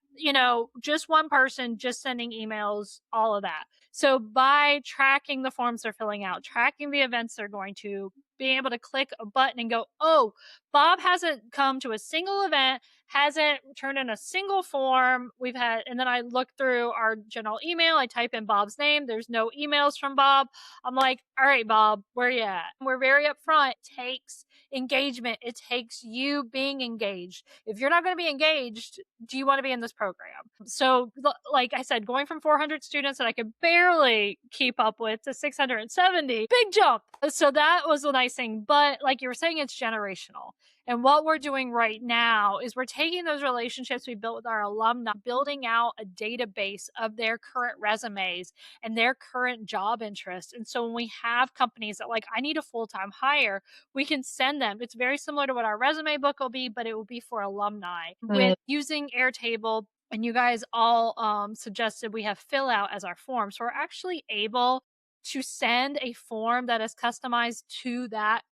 Just one person, just sending emails, all of that. So by tracking the forms they're filling out, tracking the events they're going to, being able to click a button and go, "Oh, Bob hasn't come to a single event, hasn't turned in a single form." And then I look through our general email, I type in Bob's name, there's no emails from Bob. I'm like, "All right, Bob, where you at?" We're very upfront. It takes engagement. It takes you being engaged. If you're not going to be engaged, do you want to be in this program? So, like I said, going from 400 students that I could barely keep up with to 670, big jump. So that was a nice thing. But like you were saying, it's generational. And what we're doing right now is we're taking those relationships we built with our alumni, building out a database of their current resumes and their current job interests. And so when we have companies that like, I need a full-time hire, we can send them. It's very similar to what our resume book will be, but it will be for alumni with using Airtable. And you guys all suggested we have fill out as our form. So we're actually able to send a form that is customized to that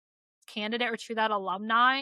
candidate or to that alumni,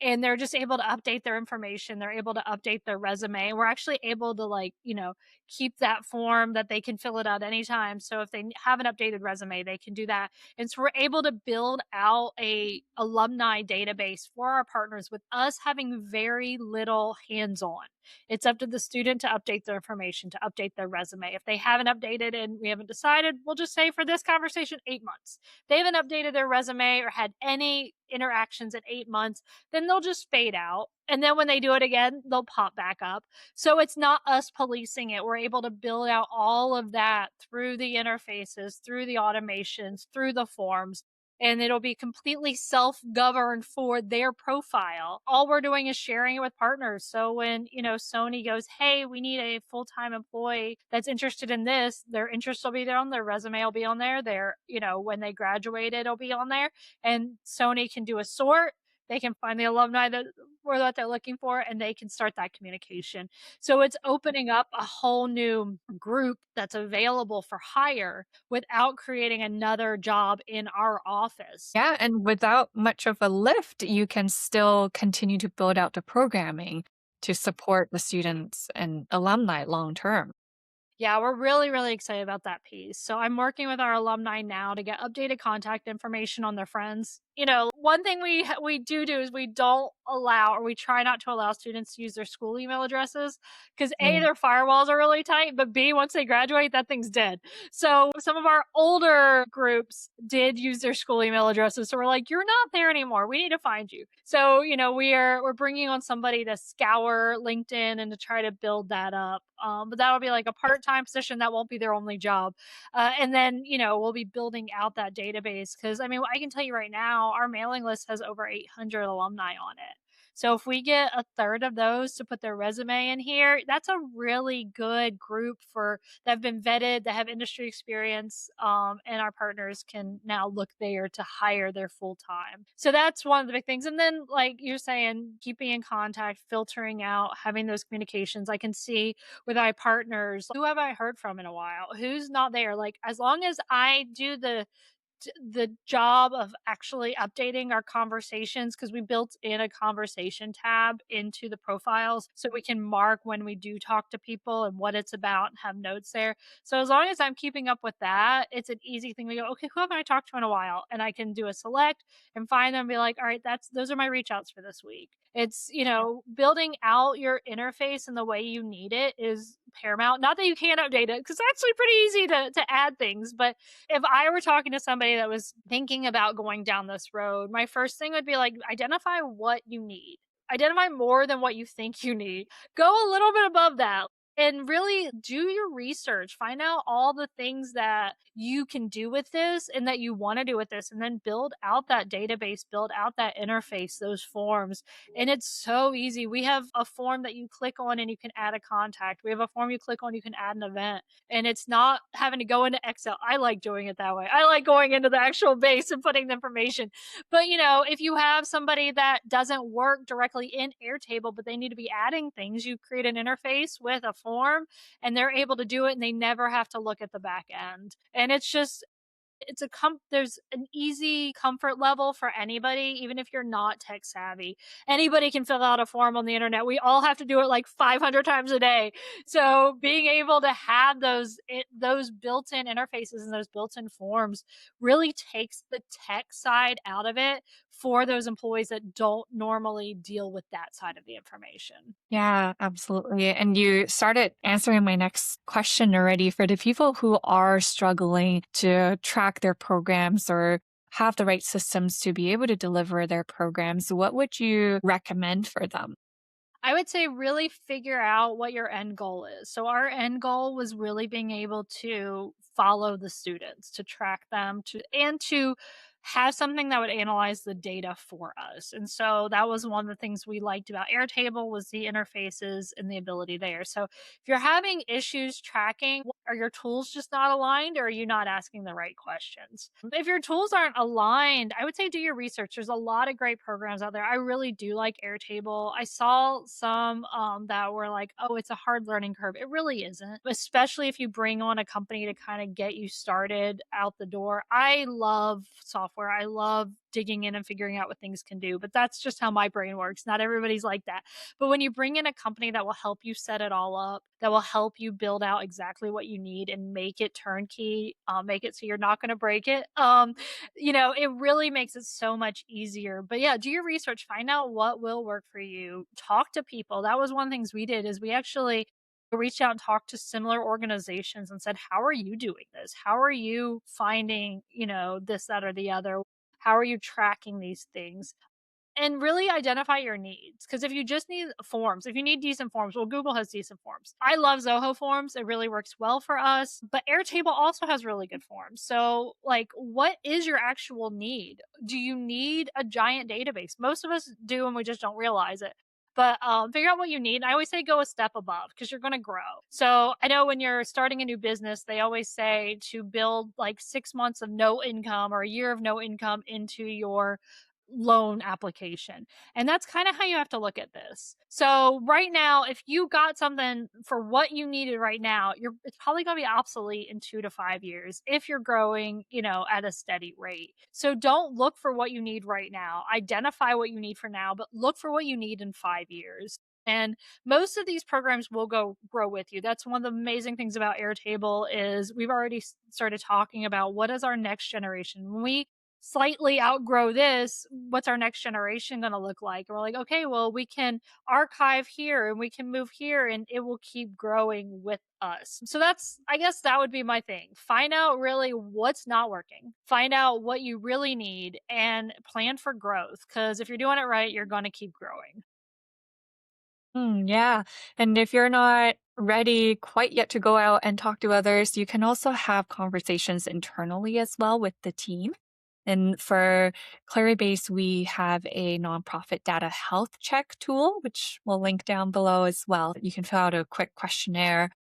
and they're just able to update their information. They're able to update their resume. We're actually able to keep that form that they can fill it out anytime. So if they have an updated resume, they can do that. And so we're able to build out a alumni database for our partners with us having very little hands-on. It's up to the student to update their information, to update their resume. If they haven't updated and we haven't decided, we'll just say for this conversation, 8 months. They haven't updated their resume or had any interactions in 8 months, then they'll just fade out. And then when they do it again, they'll pop back up. So it's not us policing it. We're able to build out all of that through the interfaces, through the automations, through the forms, and it'll be completely self-governed for their profile. All we're doing is sharing it with partners. So when, Sony goes, "Hey, we need a full-time employee that's interested in this," their interest will be there on their resume, will be on there. When they graduate, it'll be on there. And Sony can do a sort. They can find the alumni that they're looking for, and they can start that communication. So it's opening up a whole new group that's available for hire without creating another job in our office. Yeah, and without much of a lift, you can still continue to build out the programming to support the students and alumni long term. Yeah, we're really, really excited about that piece. So I'm working with our alumni now to get updated contact information on their friends. One thing we do is we don't allow, or we try not to allow, students to use their school email addresses because A, their firewalls are really tight, but B, once they graduate, that thing's dead. So some of our older groups did use their school email addresses. So we're like, "You're not there anymore. We need to find you." So we're bringing on somebody to scour LinkedIn and to try to build that up. But that'll be like a part-time position. That won't be their only job. And then, we'll be building out that database because, I mean, I can tell you right now, our mailing list has over 800 alumni on it. So if we get a third of those to put their resume in here, that's a really good group that have been vetted, that have industry experience, and our partners can now look there to hire their full time. So that's one of the big things. And then, like you're saying, keeping in contact, filtering out, having those communications. I can see with our partners, who have I heard from in a while? Who's not there? Like, as long as I do the job of actually updating our conversations, because we built in a conversation tab into the profiles so we can mark when we do talk to people and what it's about and have notes there. So as long as I'm keeping up with that, it's an easy thing. We go, "Okay, who haven't I talked to in a while?" And I can do a select and find them and be like, "All right, those are my reach outs for this week." It's, building out your interface in the way you need it is paramount. Not that you can't update it, because it's actually pretty easy to add things. But if I were talking to somebody that was thinking about going down this road, my first thing would be like, identify what you need. Identify more than what you think you need. Go a little bit above that. and really do your research. Find out all the things that you can do with this and that you want to do with this, and then build out that database, build out that interface, those forms. And it's so easy. We have a form that you click on and you can add a contact. We have a form you click on, you can add an event. And it's not having to go into Excel. I like doing it that way. I like going into the actual base and putting the information. But if you have somebody that doesn't work directly in Airtable, but they need to be adding things, you create an interface with a form and they're able to do it and they never have to look at the back end. And there's an easy comfort level for anybody, even if you're not tech savvy. Anybody can fill out a form on the internet. We all have to do it like 500 times a day. So being able to have those built-in interfaces and those built-in forms really takes the tech side out of it for those employees that don't normally deal with that side of the information. Yeah, absolutely. And you started answering my next question already. For the people who are struggling to track their programs or have the right systems to be able to deliver their programs, what would you recommend for them? I would say really figure out what your end goal is. So our end goal was really being able to follow the students, to track them, to have something that would analyze the data for us. And so that was one of the things we liked about Airtable was the interfaces and the ability there. So if you're having issues tracking, are your tools just not aligned or are you not asking the right questions? If your tools aren't aligned, I would say do your research. There's a lot of great programs out there. I really do like Airtable. I saw some that were like, oh, it's a hard learning curve. It really isn't, especially if you bring on a company to kind of get you started out the door. I love software. I love digging in and figuring out what things can do, but that's just how my brain works. Not everybody's like that. But when you bring in a company that will help you set it all up, that will help you build out exactly what you need and make it turnkey, make it so you're not going to break it. It really makes it so much easier. But yeah, do your research, find out what will work for you. Talk to people. That was one of the things we did is we actually reached out and talked to similar organizations and said, how are you doing this? How are you finding, this, that, or the other? How are you tracking these things? And really identify your needs. Because if you just need forms, if you need decent forms, well, Google has decent forms. I love Zoho Forms. It really works well for us. But Airtable also has really good forms. So, like, what is your actual need? Do you need a giant database? Most of us do, and we just don't realize it. But figure out what you need. I always say go a step above because you're going to grow. So I know when you're starting a new business, they always say to build like 6 months of no income or a year of no income into your loan application. And that's kind of how you have to look at this. So right now, if you got something for what you needed right now, it's probably going to be obsolete in 2 to 5 years if you're growing, at a steady rate. So don't look for what you need right now. Identify what you need for now, but look for what you need in 5 years. And most of these programs will go grow with you. That's one of the amazing things about Airtable is we've already started talking about what is our next generation. When we slightly outgrow this, what's our next generation going to look like? And we're like, okay, well, we can archive here and we can move here and it will keep growing with us. So I guess that would be my thing. Find out really what's not working, find out what you really need, and plan for growth. Because if you're doing it right, you're going to keep growing. Yeah. And if you're not ready quite yet to go out and talk to others, you can also have conversations internally as well with the team. And for Claribase, we have a nonprofit data health check tool, which we'll link down below as well. You can fill out a quick questionnaire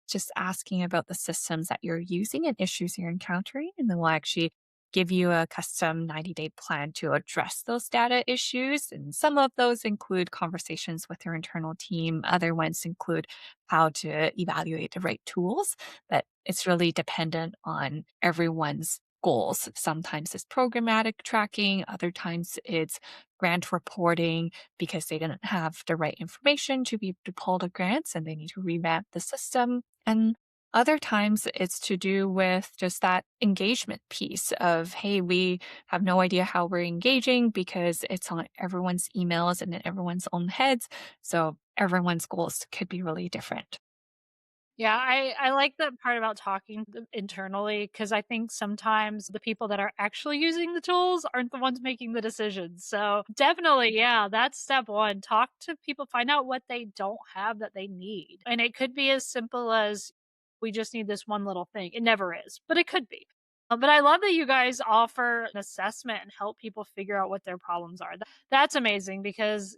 just asking about the systems that you're using and issues you're encountering. And then we'll actually give you a custom 90-day plan to address those data issues. And some of those include conversations with your internal team. Other ones include how to evaluate the right tools. But it's really dependent on everyone's goals. Sometimes it's programmatic tracking, other times it's grant reporting because they didn't have the right information to be able to pull the grants and they need to revamp the system. And other times it's to do with just that engagement piece of, hey, we have no idea how we're engaging because it's on everyone's emails and in everyone's own heads. So everyone's goals could be really different. Yeah, I like that part about talking internally because I think sometimes the people that are actually using the tools aren't the ones making the decisions. So definitely, yeah, that's step one. Talk to people, find out what they don't have that they need. And it could be as simple as we just need this one little thing. It never is, but it could be. But I love that you guys offer an assessment and help people figure out what their problems are. That's amazing because,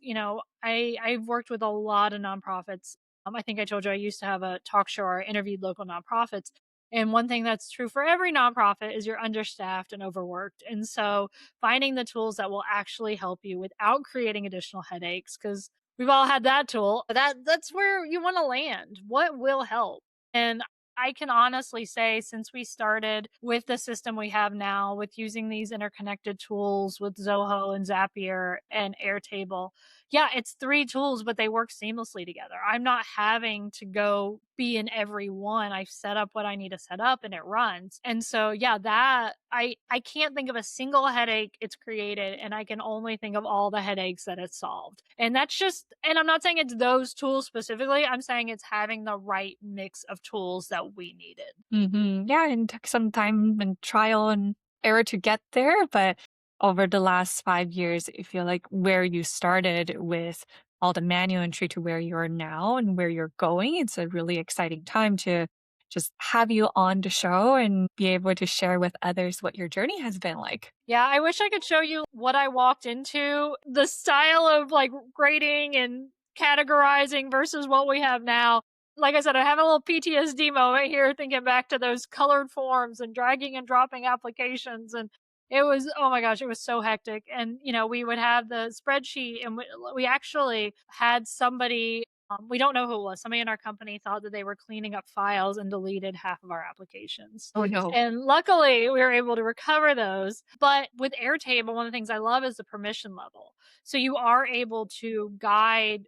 I've worked with a lot of nonprofits. I think I told you I used to have a talk show or I interviewed local nonprofits. And one thing that's true for every nonprofit is you're understaffed and overworked. And so finding the tools that will actually help you without creating additional headaches, because we've all had that tool. That's where you want to land. What will help? And I can honestly say, since we started with the system we have now, with using these interconnected tools with Zoho and Zapier and Airtable, yeah, it's 3 tools, but they work seamlessly together. I'm not having to go be in every one. I've set up what I need to set up and it runs. And so, yeah, that I can't think of a single headache it's created, and I can only think of all the headaches that it's solved. And that's just, and I'm not saying it's those tools specifically. I'm saying it's having the right mix of tools that we needed. Yeah, and took some time and trial and error to get there. But over the last 5 years, I feel like where you started with all the manual entry to where you are now and where you're going, it's a really exciting time to just have you on the show and be able to share with others what your journey has been like. Yeah, I wish I could show you what I walked into, the style of like grading and categorizing versus what we have now. Like I said, I have a little PTSD moment here thinking back to those colored forms and dragging and dropping applications. And it was, oh my gosh, it was so hectic. And, we would have the spreadsheet and we actually had somebody, we don't know who it was. Somebody in our company thought that they were cleaning up files and deleted half of our applications. Oh no. And luckily, we were able to recover those. But with Airtable, one of the things I love is the permission level. So you are able to guide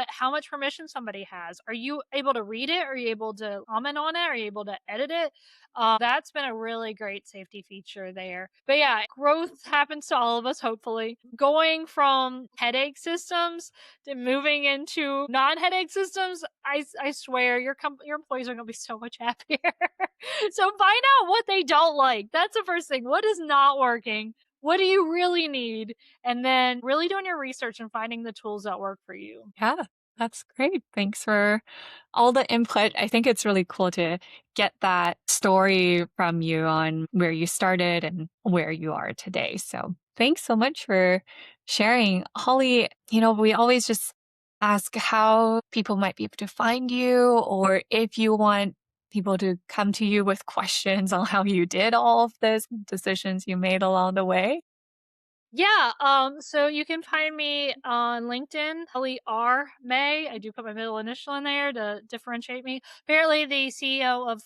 how much permission somebody has. Are you able to read it? Are you able to comment on it? Are you able to edit it? That's been a really great safety feature there. But yeah, growth happens to all of us, hopefully. Going from headache systems to moving into non-headache systems, I swear your employees are going to be so much happier. So find out what they don't like. That's the first thing. What is not working? What do you really need? And then really doing your research and finding the tools that work for you. Yeah, that's great. Thanks for all the input. I think it's really cool to get that story from you on where you started and where you are today. So thanks so much for sharing. Holly, we always just ask how people might be able to find you or if you want people to come to you with questions on how you did all of those decisions you made along the way. Yeah, so you can find me on LinkedIn, Holly R. May. I do put my middle initial in there to differentiate me. Apparently, the CEO of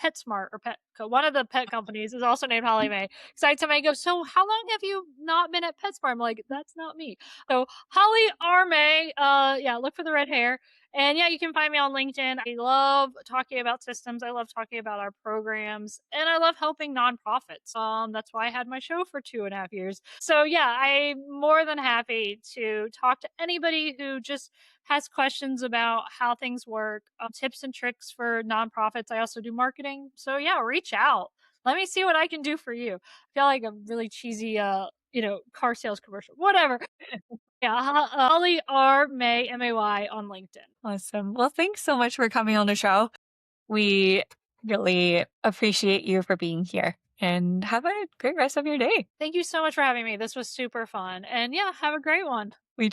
PetSmart or Petco, one of the pet companies, is also named Holly May. Because I somebody goes, so how long have you not been at PetSmart? I'm like, that's not me. So Holly R. May, yeah, look for the red hair. And yeah, you can find me on LinkedIn. I love talking about systems. I love talking about our programs, and I love helping nonprofits. That's why I had my show for 2.5 years. So yeah, I'm more than happy to talk to anybody who just has questions about how things work, tips and tricks for nonprofits. I also do marketing. So yeah, reach out. Let me see what I can do for you. I feel like a really cheesy, car sales commercial, whatever. Yeah, Holly R. May, May, on LinkedIn. Awesome. Well, thanks so much for coming on the show. We really appreciate you for being here and have a great rest of your day. Thank you so much for having me. This was super fun. And yeah, have a great one. We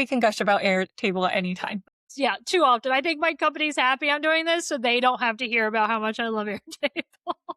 can gush about Airtable anytime. Yeah, too often. I think my company's happy I'm doing this so they don't have to hear about how much I love Airtable.